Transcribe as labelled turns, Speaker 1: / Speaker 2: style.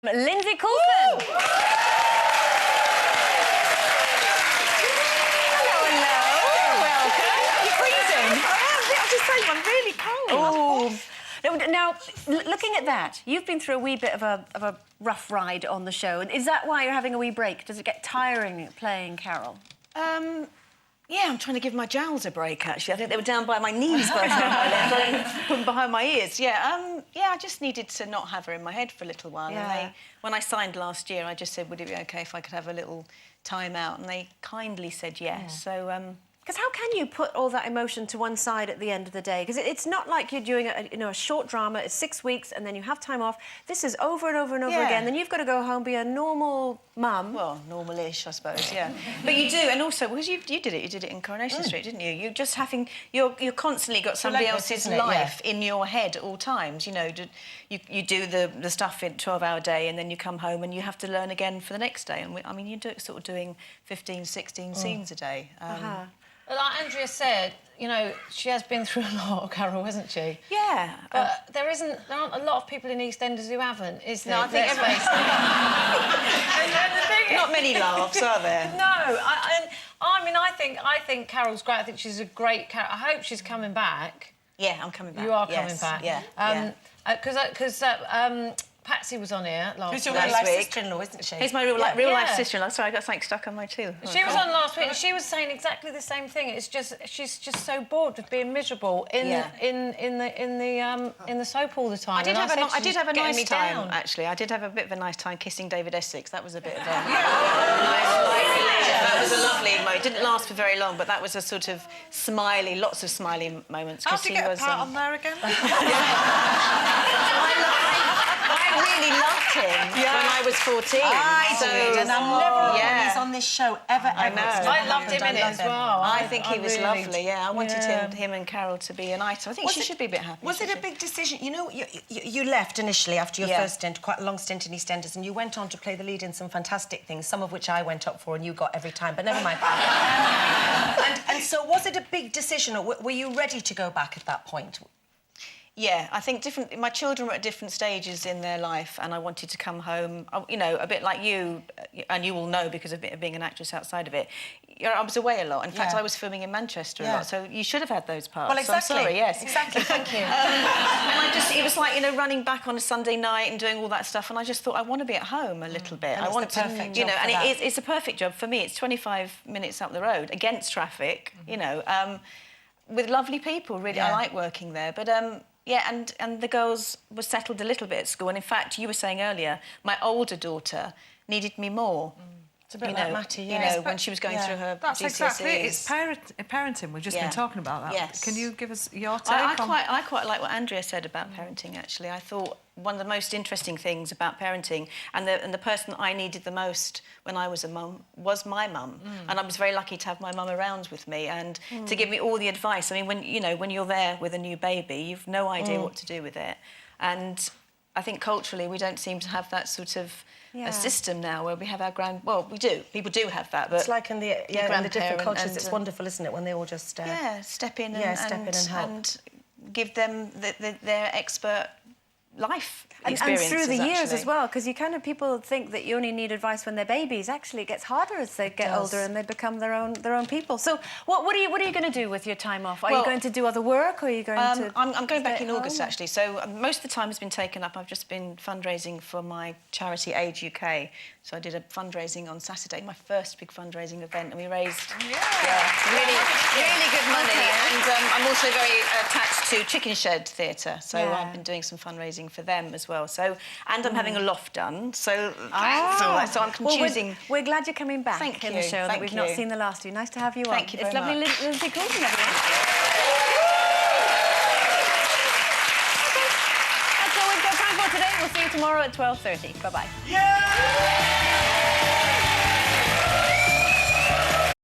Speaker 1: Lindsey Coulson. Hello. Welcome. You're freezing. I'm just saying, I'm really cold. Oh. Now, looking at that, you've been through a wee bit of a rough ride on the show. Is that why you're having a wee break? Does it get tiring playing Carol?
Speaker 2: Yeah, I'm trying to give my jowls a break, actually. I think they were down by my knees by the time I left, put them behind my ears. Yeah, I just needed to not have her in my head for a little while.
Speaker 1: Yeah.
Speaker 2: And when I signed last year, I just said, would it be OK if I could have a little time out? And they kindly said yes.
Speaker 1: Yeah.
Speaker 2: So,
Speaker 1: Because how can you put all that emotion to one side at the end of the day? Because it's not like you're doing a short drama, it's 6 weeks, and then you have time off. This is over and over and over again. Then you've got to go home, be a normal mum.
Speaker 2: well, normal-ish, I suppose, yeah. But you do, and also, because you did it in Coronation Street, didn't you? You're just having... You're constantly got somebody else's life in your head at all times, you know. You do the stuff in a 12-hour day, and then you come home and you have to learn again for the next day. And I mean, you're sort of doing 15, 16 scenes a day.
Speaker 3: Like Andrea said, you know, she has been through a lot, Carol, hasn't she?
Speaker 2: Yeah.
Speaker 3: But there aren't a lot of people in Eastenders who haven't, is there?
Speaker 2: No, I think not many laughs, are there?
Speaker 3: No, I think Carol's great. I think she's a great character. I hope she's coming back.
Speaker 2: Yeah, I'm coming back.
Speaker 3: You are coming back.
Speaker 2: Yeah.
Speaker 3: Because Patsy was on here last week.
Speaker 4: Who's your real-life sister-in-law, isn't she?
Speaker 2: Here's my real-life sister-in-law. Sorry, I got something stuck on my tooth.
Speaker 3: She was on last week and she was saying exactly the same thing. It's just she's just so bored with being miserable in the soap all the time.
Speaker 2: I did have a nice time, actually. I did have a bit of a nice time kissing David Essex. That was a bit of a that was a lovely moment. It didn't last for very long, but that was a sort of smiley, lots of smiley moments.
Speaker 4: How'd you get a part on there again?
Speaker 2: I really loved him when I was 14.
Speaker 4: I did, and I've never
Speaker 2: yeah.
Speaker 4: he's on this show ever.
Speaker 2: I know.
Speaker 3: I loved him in it as well.
Speaker 2: I think he was
Speaker 3: really
Speaker 2: lovely, yeah. I wanted him and Carol to be an item. I think she should be a bit happy.
Speaker 4: Was it a big decision? You know, you left initially after your first stint, quite a long stint in EastEnders, and you went on to play the lead in some fantastic things, some of which I went up for and you got every time, but never mind. and so was it a big decision, or were you ready to go back at that point?
Speaker 2: Yeah, I think my children were at different stages in their life, and I wanted to come home, you know, a bit like you, and you will know because of being an actress outside of it. I was away a lot. In fact, I was filming in Manchester a lot, so you should have had those parts.
Speaker 4: Well, exactly.
Speaker 2: So I'm sorry, yes.
Speaker 4: Exactly, thank you.
Speaker 2: And it was like, you know, running back on a Sunday night and doing all that stuff, and I just thought, I want to be at home a little bit.
Speaker 4: And
Speaker 2: I want
Speaker 4: the perfect
Speaker 2: to, you know,
Speaker 4: job
Speaker 2: and
Speaker 4: for
Speaker 2: it's a perfect job for me. It's 25 minutes up the road, against traffic, you know, with lovely people, really. I like working there, but... yeah, and the girls were settled a little bit at school. And, in fact, you were saying earlier, my older daughter needed me more.
Speaker 4: It's a bit like Matty,
Speaker 2: you know, when she was going through her
Speaker 5: That's
Speaker 2: GCSEs.
Speaker 5: exactly it. It's parenting. We've just been talking about that.
Speaker 2: Yes.
Speaker 5: Can you give us your take
Speaker 2: I quite like what Andrea said about parenting, actually. I thought one of the most interesting things about parenting, and the person I needed the most when I was a mum was my mum. And I was very lucky to have my mum around with me and to give me all the advice. I mean, when you're there with a new baby, you've no idea what to do with it. And I think culturally we don't seem to have that sort of a system now where we have our well, we do. People do have that, but...
Speaker 4: It's like in the different cultures, it's wonderful, isn't it, when they all just...
Speaker 2: step in and help. And give them their expert life experiences,
Speaker 1: and through the years
Speaker 2: actually.
Speaker 1: as well, because people think that you only need advice when they're babies. Actually, it gets harder as they get older and they become their own people. So what are you going to do with your time off? Are you going to do other work, or are you going to...
Speaker 2: I'm going back in August, actually. So most of the time has been taken up. I've just been fundraising for my charity Age UK. So I did a fundraising on Saturday, my first big fundraising event, and we raised really good money. And I'm also very attached to Chicken Shed Theatre, so I've been doing some fundraising for them as well. So, and I'm having a loft done, so so I'm choosing...
Speaker 1: Well, we're glad you're coming back in the show, that we've not seen the last of you. Nice to have you on.
Speaker 2: Thank you very much.
Speaker 1: It's lovely, Lindsey Coulson, everyone. That's all we've got time for today. We'll see you tomorrow at 12:30. Bye-bye.
Speaker 6: Yeah!